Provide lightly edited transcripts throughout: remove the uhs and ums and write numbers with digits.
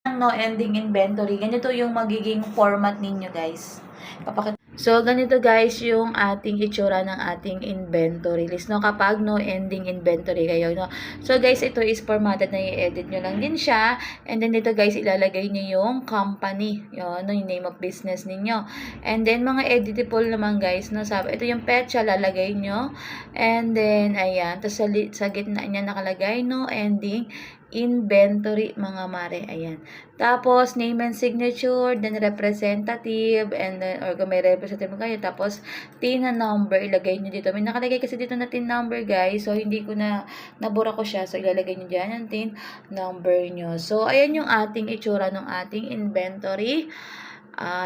no ending inventory, ganito yung magiging format ninyo guys. So, ganito guys yung ating itsura ng ating inventory list, no? Kapag no ending inventory kayo, no? So, guys, ito is formatted na i-edit nyo lang din siya. And then, dito guys, ilalagay nyo yung company, yun, no? Yung name of business ninyo. And then, mga editable naman guys, no? Sabi, ito yung petsa, lalagay nyo. And then, ayan, tapos sa gitna niya nakalagay, no ending inventory, mga mare. Ayan. Tapos, name and signature, then representative, and then, or kung may representative kayo, tapos, TIN na number, ilagay nyo dito. May nakalagay kasi dito na TIN number, guys. So, hindi ko nabura ko siya. So, ilalagay nyo dyan ang TIN number nyo. So, ayan yung ating itsura ng ating inventory.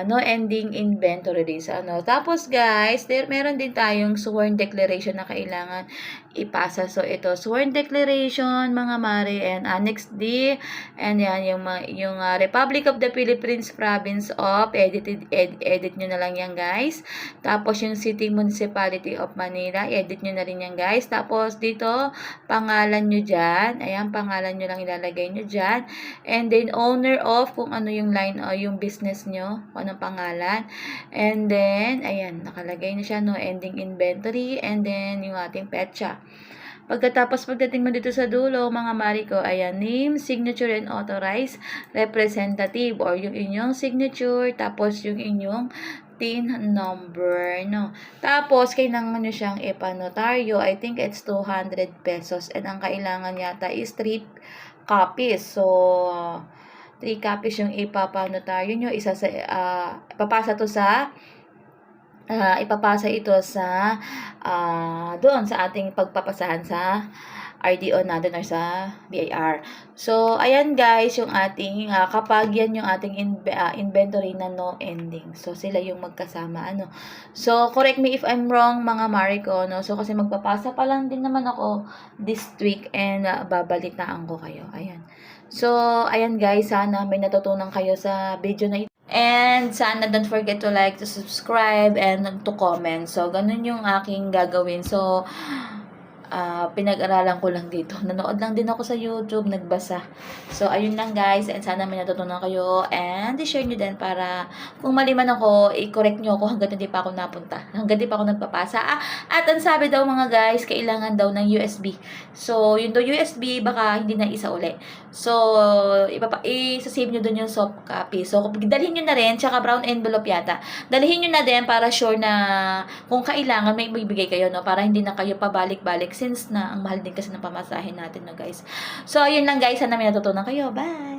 No ending inventory days. Tapos guys, meron din tayong sworn declaration na kailangan ipasa. So ito, sworn declaration, mga mare, and Annex D, and yan yung Republic of the Philippines Province of, edit nyo na lang yan guys. Tapos yung City Municipality of Manila, edit nyo na rin yan guys. Tapos dito, pangalan nyo dyan. Ayan, pangalan nyo lang ilalagay nyo dyan. And then owner of, kung ano yung line o yung business nyo, kung anong pangalan. And then, ayan, nakalagay na siya, no ending inventory, and then yung ating petsa. Pagkatapos, pagdating mo dito sa dulo, mga mari ko, ayan, name, signature, and authorized representative, or yung inyong signature, tapos yung inyong TIN number, no? Tapos, kailangan nyo siyang ipanotaryo. I think it's 200 pesos. And ang kailangan yata is 3 copies. So, 3 copies yung ipapanotaryo nyo. Ipapasa ito sa doon sa ating pagpapasahan sa RDO natin or sa BIR. So, ayan guys, yung ating, kapag yan yung ating inventory na no ending. So, sila yung magkasama, So, correct me if I'm wrong, mga Mariko, no? So, kasi magpapasa pa lang din naman ako this week and babalitaan ko kayo. Ayan. So, ayan guys, sana may natutunan kayo sa video na ito. And sana don't forget to like, to subscribe, and to comment. So, ganun yung aking gagawin. So, pinag-aralan ko lang dito. Nanood lang din ako sa YouTube, nagbasa. So, ayun lang guys. And sana may natutunan kayo. And i-share nyo din para kung mali man ako, i-correct nyo ako hanggang hindi pa ako napunta. Hanggang hindi pa ako nagpapasa. At ang sabi daw mga guys, kailangan daw ng USB. So, yun daw USB, baka hindi na isa uli. So, isa-save nyo dun yung soft copy. So, dalhin nyo na rin, tsaka brown envelope yata. Dalhin nyo na din para sure na kung kailangan may ibigay kayo, no? Para hindi na kayo pabalik-balik since na ang mahal din kasi ng pamasahin natin, no guys. So, ayun lang guys. Sana may natutunan kayo. Bye!